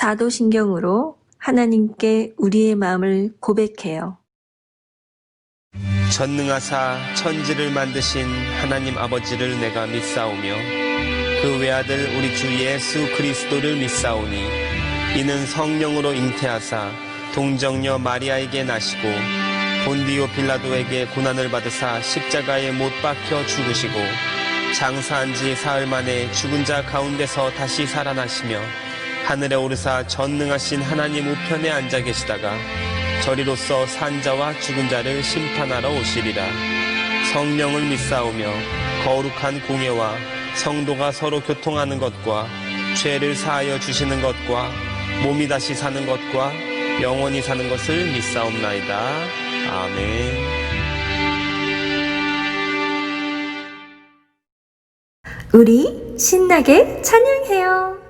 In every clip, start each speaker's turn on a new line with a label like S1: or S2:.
S1: 사도신경으로 하나님께 우리의 마음을 고백해요.
S2: 전능하사 천지를 만드신 하나님 아버지를 내가 믿사오며 그 외아들 우리 주 예수 그리스도를 믿사오니 이는 성령으로 잉태하사 동정녀 마리아에게 나시고 본디오 빌라도에게 고난을 받으사 십자가에 못 박혀 죽으시고 장사한 지 사흘 만에 죽은 자 가운데서 다시 살아나시며 하늘에 오르사 전능하신 하나님 우편에 앉아 계시다가 저리로서 산자와 죽은 자를 심판하러 오시리라. 성령을 믿사오며 거룩한 공예와 성도가 서로 교통하는 것과 죄를 사하여 주시는 것과 몸이 다시 사는 것과 영원히 사는 것을 믿사옵나이다. 아멘.
S1: 우리 신나게 찬양해요.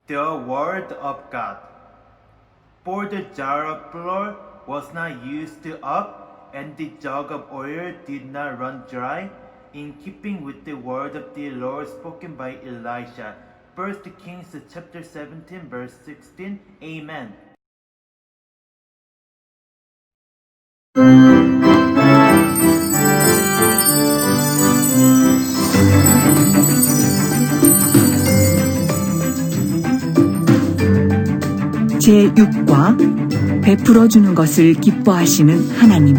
S3: The word of God. For the jar of flour was not used up, and the jug of oil did not run dry, in keeping with the word of the Lord spoken by Elisha. 1 Kings chapter 17 verse 16. Amen.
S4: 제6과 베풀어 주는 것을 기뻐하시는 하나님.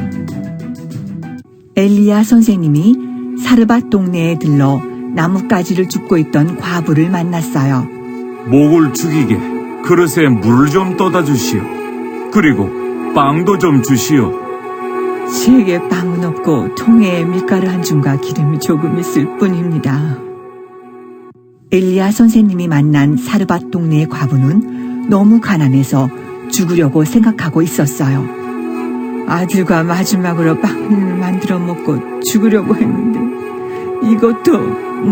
S4: 엘리야 선생님이 사르밧 동네에 들러 나뭇가지를 줍고 있던 과부를 만났어요.
S5: 목을 죽이게 그릇에 물을 좀 떠다 주시오. 그리고 빵도 좀 주시오.
S4: 제게 빵은 없고 통에 밀가루 한 줌과 기름이 조금 있을 뿐입니다. 엘리야 선생님이 만난 사르밧 동네의 과부는 너무 가난해서 죽으려고 생각하고 있었어요. 아들과 마지막으로 빵을 만들어 먹고 죽으려고 했는데 이것도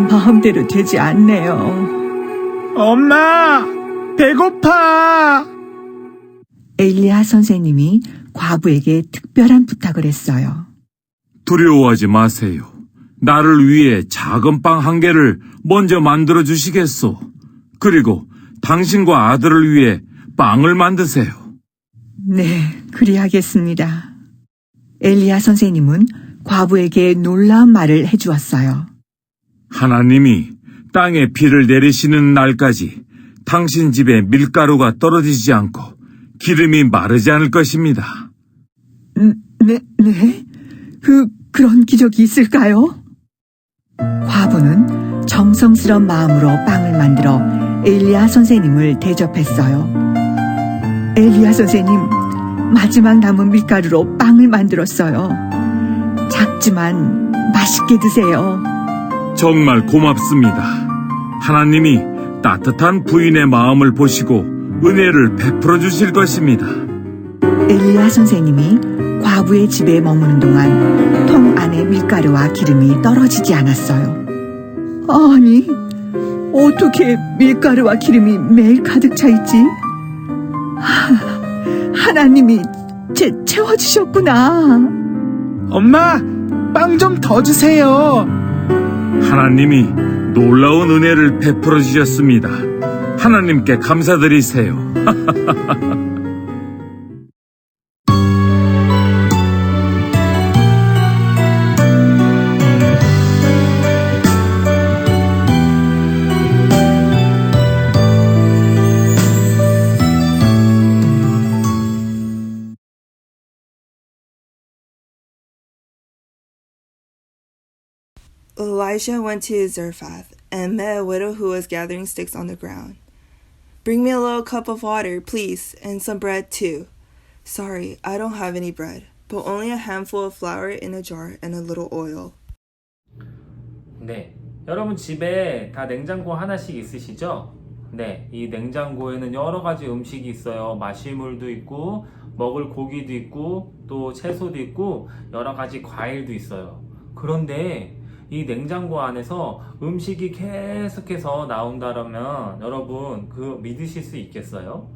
S4: 마음대로 되지 않네요.
S5: 엄마! 배고파!
S4: 엘리야 선생님이 과부에게 특별한 부탁을 했어요.
S5: 두려워하지 마세요. 나를 위해 작은 빵 한 개를 먼저 만들어 주시겠소. 그리고 당신과 아들을 위해 빵을 만드세요.
S4: 네, 그리하겠습니다. 엘리야 선생님은 과부에게 놀라운 말을 해주었어요.
S5: 하나님이 땅에 비를 내리시는 날까지 당신 집에 밀가루가 떨어지지 않고 기름이 마르지 않을 것입니다.
S4: 네? 그런 기적이 있을까요? 과부는 정성스러운 마음으로 빵을 만들어 엘리야 선생님을 대접했어요. 엘리야 선생님, 마지막 남은 밀가루로 빵을 만들었어요. 작지만 맛있게 드세요.
S5: 정말 고맙습니다. 하나님이 따뜻한 부인의 마음을 보시고 은혜를 베풀어 주실 것입니다.
S4: 엘리야 선생님이 과부의 집에 머무는 동안 통 안에 밀가루와 기름이 떨어지지 않았어요. 아니, 어떻게 밀가루와 기름이 매일 가득 차 있지? 하나님이 채워주셨구나.
S6: 엄마, 빵 좀 더 주세요.
S5: 하나님이 놀라운 은혜를 베풀어 주셨습니다. 하나님께 감사드리세요.
S7: Elijah went to Zarephath and met a widow who was gathering sticks on the ground. "Bring me a little cup of water, please, and some bread too." "Sorry, I don't have any bread, but only a handful of flour in a jar and a little oil."
S8: 네, 여러분 집에 다 냉장고 하나씩 있으시죠? 네, 이 냉장고에는 여러 가지 음식이 있어요. 마실 물도 있고, 먹을 고기도 있고, 또 채소도 있고, 여러 가지 과일도 있어요. 그런데 이 냉장고 안에서 음식이 계속해서 나온다면 여러분 그거 믿으실 수 있겠어요?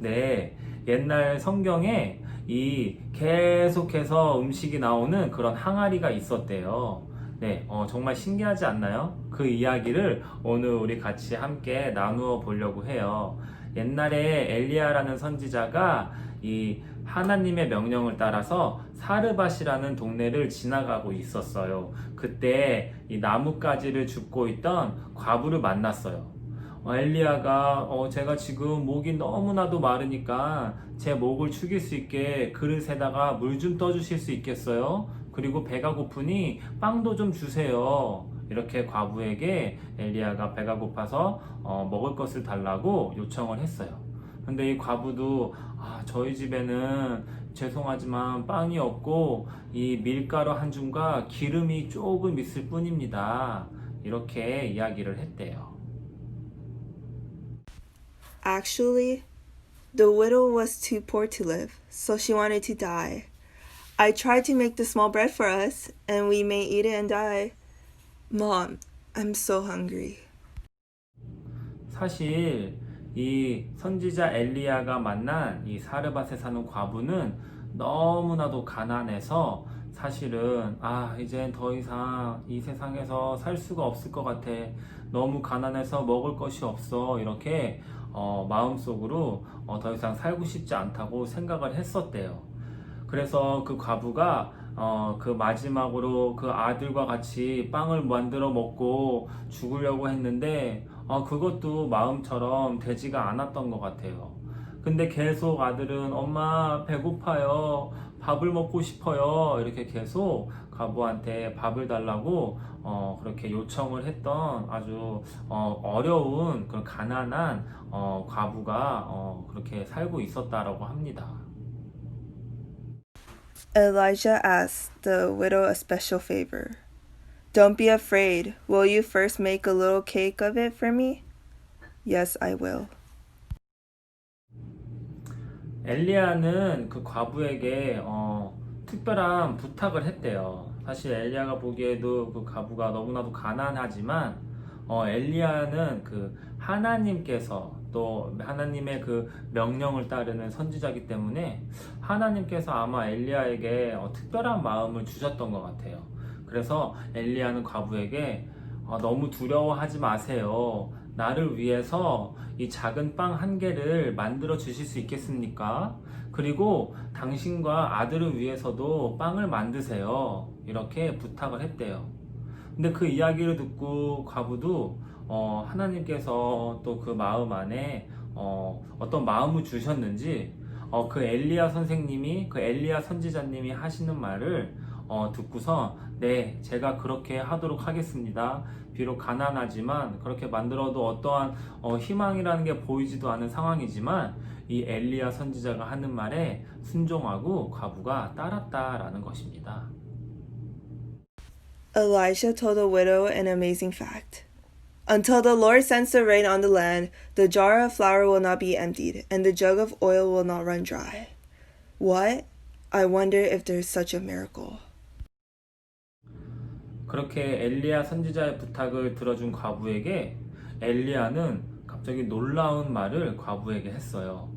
S8: 네, 옛날 성경에 이 계속해서 음식이 나오는 그런 항아리가 있었대요. 네, 정말 신기하지 않나요? 그 이야기를 오늘 우리 같이 함께 나누어 보려고 해요. 옛날에 엘리야라는 선지자가 이 하나님의 명령을 따라서 사르밧이라는 동네를 지나가고 있었어요. 그때 이 나뭇가지를 줍고 있던 과부를 만났어요. 엘리야가 제가 지금 목이 너무나도 마르니까 제 목을 축일 수 있게 그릇에다가 물 좀 떠주실 수 있겠어요? 그리고 배가 고프니 빵도 좀 주세요. 이렇게 과부에게 엘리야가 배가 고파서 먹을 것을 달라고 요청을 했어요. 근데 이 과부도 저희 집에는 죄송하지만 빵이 없고 이 밀가루 한 줌과 기름이 조금 있을 뿐입니다. 이렇게 이야기를 했대요.
S7: Actually, the widow was too poor to live, so she wanted to die. I tried to make the small bread for us, and we may eat it and die. Mom, I'm so hungry.
S8: 사실 이 선지자 엘리야가 만난 이 사르밧에 사는 과부는 너무나도 가난해서 사실은 이젠 더 이상 이 세상에서 살 수가 없을 것 같아. 너무 가난해서 먹을 것이 없어. 이렇게 마음속으로 더 이상 살고 싶지 않다고 생각을 했었대요. 그래서 그 과부가 그 마지막으로 그 아들과 같이 빵을 만들어 먹고 죽으려고 했는데 그것도 마음처럼 되지가 않았던 것 같아요. 근데 계속 아들은 엄마 배고파요. 밥을 먹고 싶어요. 이렇게 계속 과부한테 밥을 달라고 그렇게 요청을 했던 아주 어려운 그런 가난한 과부가 그렇게 살고 있었다라고 합니다.
S7: Elijah asked the widow a special favor. "Don't be afraid. Will you first make a little cake of it for me?" "Yes, I will."
S8: 엘리야는 그 과부에게 특별한 부탁을 했대요. 사실 엘리야가 보기에도 그 과부가 너무나도 가난하지만 엘리야는 그 하나님께서 또 하나님의 그 명령을 따르는 선지자이기 때문에 하나님께서 아마 엘리야에게 특별한 마음을 주셨던 것 같아요. 그래서 엘리야는 과부에게 너무 두려워하지 마세요. 나를 위해서 이 작은 빵 한 개를 만들어 주실 수 있겠습니까? 그리고 당신과 아들을 위해서도 빵을 만드세요. 이렇게 부탁을 했대요. 근데 그 이야기를 듣고 과부도 하나님께서 또 그 마음 안에 어떤 마음을 주셨는지 그 엘리야 선생님이, 그 엘리야 선지자님이 하시는 말을 듣고서 네, 제가 그렇게 하도록 하겠습니다. 비록 가난하지만 그렇게 만들어도 어떠한 희망이라는 게 보이지도 않은 상황이지만 이 엘리야 선지자가 하는 말에 순종하고 과부가 따랐다라는 것입니다.
S7: Elisha told the widow an amazing fact. Until the Lord sends the rain on the land, the jar of flour will not be emptied, and the jug of oil will not run dry. What? I wonder if there's such a miracle.
S8: 그렇게 엘리야 선지자의 부탁을 들어준 과부에게 엘리야는 갑자기 놀라운 말을 과부에게 했어요.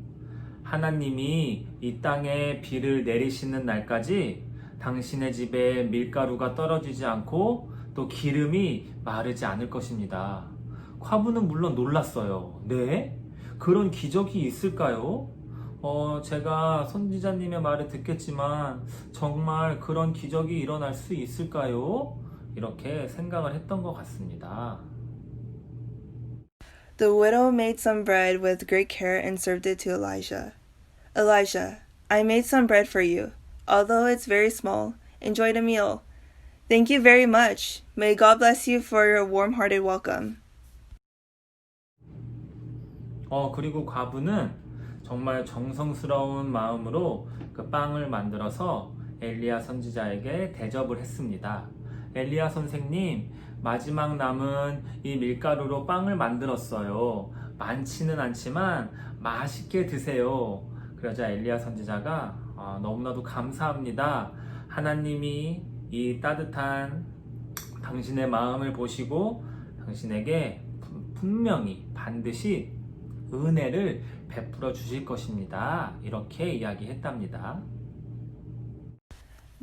S8: 하나님이 이 땅에 비를 내리시는 날까지 당신의 집에 밀가루가 떨어지지 않고 또 기름이 마르지 않을 것입니다. 과부는 물론 놀랐어요. 네? 그런 기적이 있을까요? 제가 선지자님의 말을 듣겠지만 정말 그런 기적이 일어날 수 있을까요? 이렇게 생각을 했던 것 같습니다.
S7: The widow made some bread with great care and served it to Elijah. Elijah, I made some bread for you. Although it's very small, enjoy the meal. Thank you very much. May God bless you for your warm-hearted welcome.
S8: 그리고 과부는 정말 정성스러운 마음으로 그 빵을 만들어서 엘리야 선지자에게 대접을 했습니다. 엘리야 선생님, 마지막 남은 이 밀가루로 빵을 만들었어요. 많지는 않지만 맛있게 드세요. 그러자 엘리야 선지자가 너무나도 감사합니다. 하나님이 이 따뜻한 당신의 마음을 보시고 당신에게 분명히 반드시 은혜를 베풀어 주실 것입니다. 이렇게 이야기했답니다.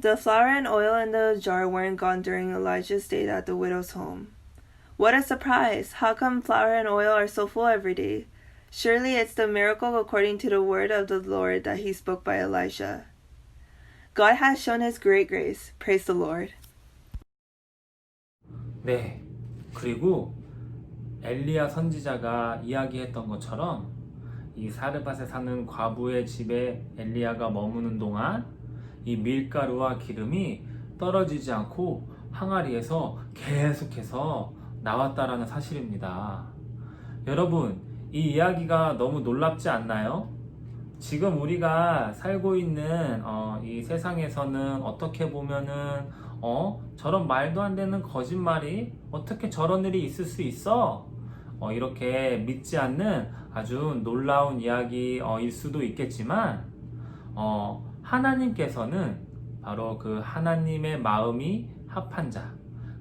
S7: The flour and oil in the jar weren't gone during Elijah's stay at the widow's home. What a surprise! How come flour and oil are so full every day? Surely it's the miracle according to the word of the Lord that he spoke by Elisha. God has shown his great grace. Praise the Lord.
S8: 네, 그리고 엘리야 선지자가 이야기했던 것처럼 이 사르밧에 사는 과부의 집에 엘리야가 머무는 동안 이 밀가루와 기름이 떨어지지 않고 항아리에서 계속해서 나왔다라는 사실입니다. 여러분, 이 이야기가 너무 놀랍지 않나요? 지금 우리가 살고 있는 이 세상에서는 어떻게 보면은 저런 말도 안 되는 거짓말이 어떻게 저런 일이 있을 수 있어? 이렇게 믿지 않는 아주 놀라운 이야기일 수도 있겠지만 하나님께서는 바로 그 하나님의 마음이 합한 자,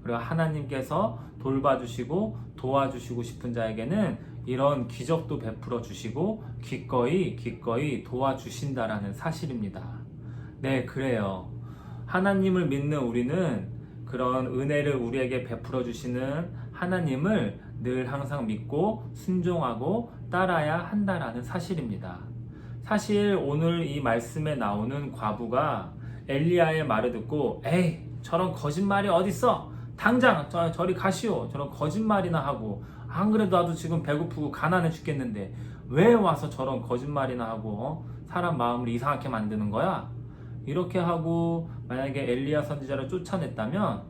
S8: 그리고 하나님께서 돌봐주시고 도와주시고 싶은 자에게는 이런 기적도 베풀어 주시고 기꺼이 도와주신다라는 사실입니다. 네, 그래요. 하나님을 믿는 우리는 그런 은혜를 우리에게 베풀어 주시는 하나님을 늘 항상 믿고 순종하고 따라야 한다라는 사실입니다. 사실 오늘 이 말씀에 나오는 과부가 엘리야의 말을 듣고 에이, 저런 거짓말이 어딨어? 당장 저리 가시오. 저런 거짓말이나 하고, 안 그래도 나도 지금 배고프고 가난해 죽겠는데 왜 와서 저런 거짓말이나 하고 사람 마음을 이상하게 만드는 거야? 이렇게 하고 만약에 엘리야 선지자를 쫓아냈다면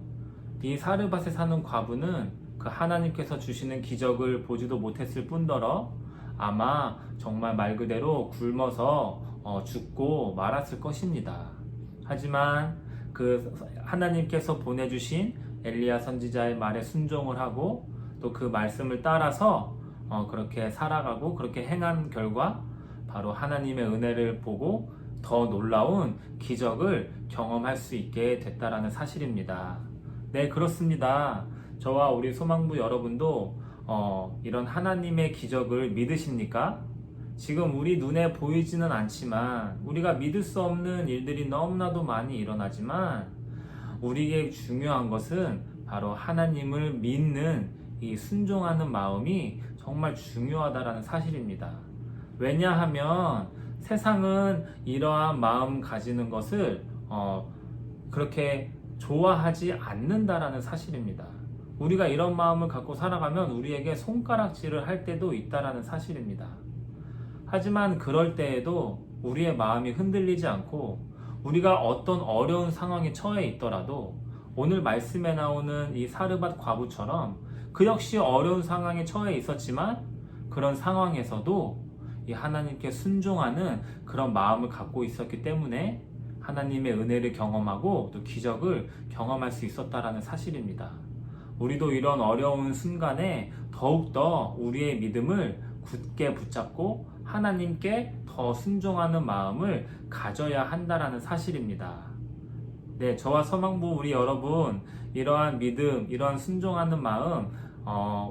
S8: 이 사르밧에 사는 과부는 그 하나님께서 주시는 기적을 보지도 못했을 뿐더러 아마 정말 말 그대로 굶어서 죽고 말았을 것입니다. 하지만 그 하나님께서 보내주신 엘리야 선지자의 말에 순종을 하고 또 그 말씀을 따라서 그렇게 살아가고 그렇게 행한 결과 바로 하나님의 은혜를 보고 더 놀라운 기적을 경험할 수 있게 됐다라는 사실입니다. 네, 그렇습니다. 저와 우리 소망부 여러분도 이런 하나님의 기적을 믿으십니까? 지금 우리 눈에 보이지는 않지만 우리가 믿을 수 없는 일들이 너무나도 많이 일어나지만 우리에게 중요한 것은 바로 하나님을 믿는 이 순종하는 마음이 정말 중요하다라는 사실입니다. 왜냐하면 세상은 이러한 마음 가지는 것을 그렇게 좋아하지 않는다라는 사실입니다. 우리가 이런 마음을 갖고 살아가면 우리에게 손가락질을 할 때도 있다라는 사실입니다. 하지만 그럴 때에도 우리의 마음이 흔들리지 않고 우리가 어떤 어려운 상황에 처해 있더라도 오늘 말씀에 나오는 이 사르밧 과부처럼 그 역시 어려운 상황에 처해 있었지만 그런 상황에서도 이 하나님께 순종하는 그런 마음을 갖고 있었기 때문에 하나님의 은혜를 경험하고 또 기적을 경험할 수 있었다라는 사실입니다. 우리도 이런 어려운 순간에 더욱더 우리의 믿음을 굳게 붙잡고 하나님께 더 순종하는 마음을 가져야 한다라는 사실입니다. 네, 저와 서망부 우리 여러분 이러한 믿음, 이러한 순종하는 마음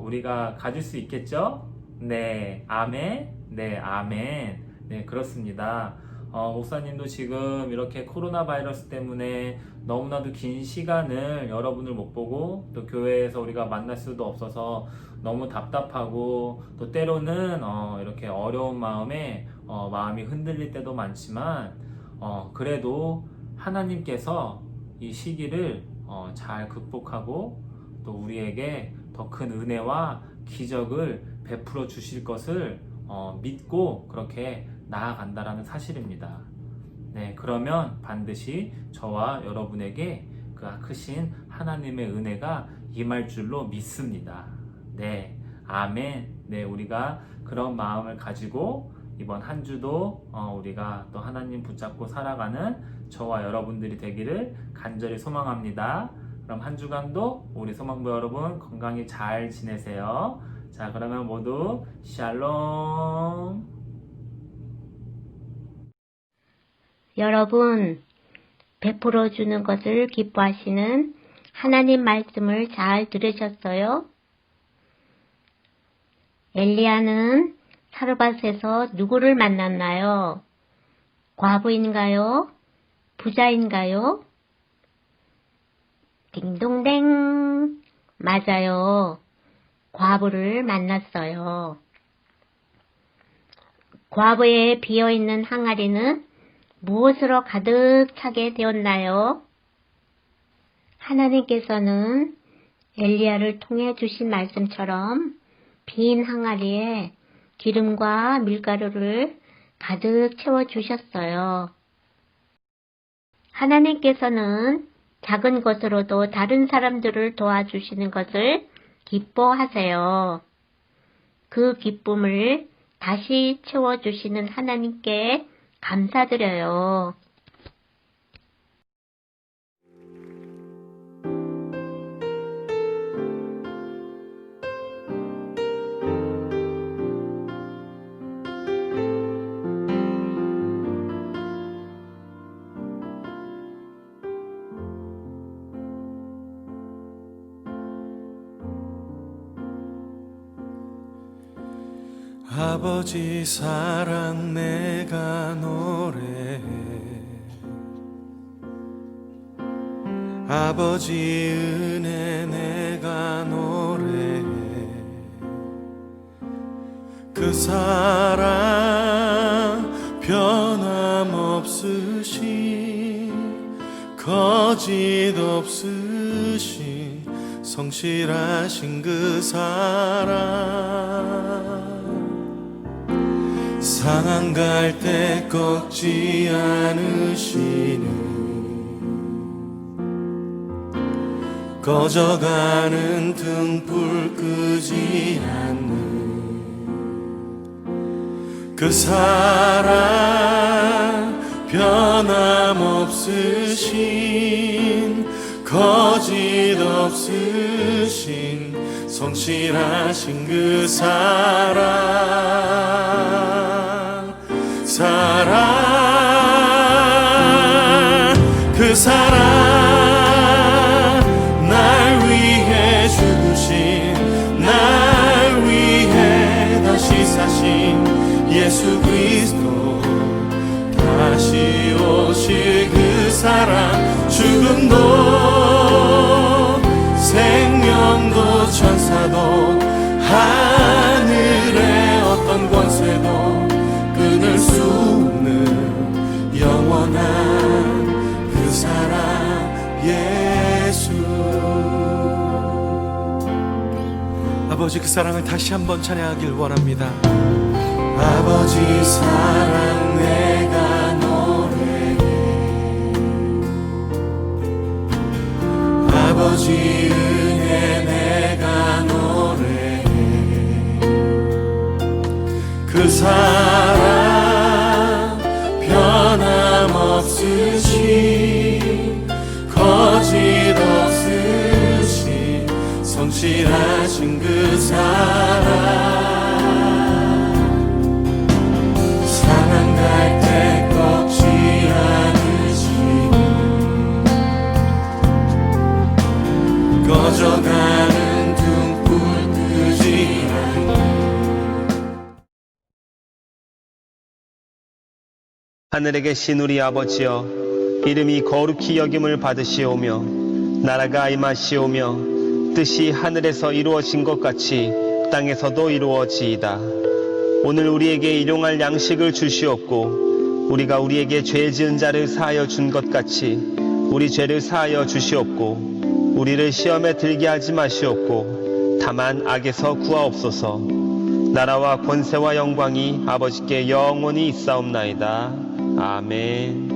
S8: 우리가 가질 수 있겠죠? 네, 아멘. 네, 아멘. 네, 그렇습니다. 목사님도 지금 이렇게 코로나 바이러스 때문에 너무나도 긴 시간을 여러분을 못 보고 또 교회에서 우리가 만날 수도 없어서 너무 답답하고 또 때로는 이렇게 어려운 마음에 마음이 흔들릴 때도 많지만 그래도 하나님께서 이 시기를 잘 극복하고 또 우리에게 더 큰 은혜와 기적을 베풀어 주실 것을 믿고 그렇게 나아간다라는 사실입니다. 네, 그러면 반드시 저와 여러분에게 그 크신 하나님의 은혜가 임할 줄로 믿습니다. 네, 아멘. 네, 우리가 그런 마음을 가지고 이번 한 주도 우리가 또 하나님 붙잡고 살아가는 저와 여러분들이 되기를 간절히 소망합니다. 그럼 한 주간도 우리 소망부 여러분 건강히 잘 지내세요. 자, 그러면 모두 샬롬.
S9: 여러분, 베풀어 주는 것을 기뻐하시는 하나님 말씀을 잘 들으셨어요? 엘리야는 사르밧에서 누구를 만났나요? 과부인가요? 부자인가요? 딩동댕! 맞아요. 과부를 만났어요. 과부의 비어있는 항아리는 무엇으로 가득 차게 되었나요? 하나님께서는 엘리야를 통해 주신 말씀처럼 빈 항아리에 기름과 밀가루를 가득 채워주셨어요. 하나님께서는 작은 것으로도 다른 사람들을 도와주시는 것을 기뻐하세요. 그 기쁨을 다시 채워주시는 하나님께 감사드려요.
S10: 아버지 사랑 내가 노래해 아버지 은혜 내가 노래해 그 사랑 변함없으신 거짓 없으신 성실하신 그 사랑 상한 갈 때 꺾지 않으시는 꺼져가는 등불 끄지 않는 그 사랑 변함없으신 거짓 없으신 성실하신 그 그 사랑 날 위해 죽으신 날 위해 다시 사신 예수 그리스도 다시 오실 그 사랑 죽음도 생명도 천사도 하늘의 어떤 권세도 끊을 수 없는 영원한 그 사랑 예수 아버지 그 사랑을 다시 한번 찬양하길 원합니다. 아버지 사랑 내가
S2: 하늘에 계신 우리 아버지여, 이름이 거룩히 여김을 받으시오며 나라가 임하시오며 뜻이 하늘에서 이루어진 것 같이 땅에서도 이루어지이다. 오늘 우리에게 일용할 양식을 주시옵고 우리가 우리에게 죄 지은 자를 사하여 준 것 같이 우리 죄를 사하여 주시옵고 우리를 시험에 들게 하지 마시옵고 다만 악에서 구하옵소서. 나라와 권세와 영광이 아버지께 영원히 있사옵나이다. 아멘.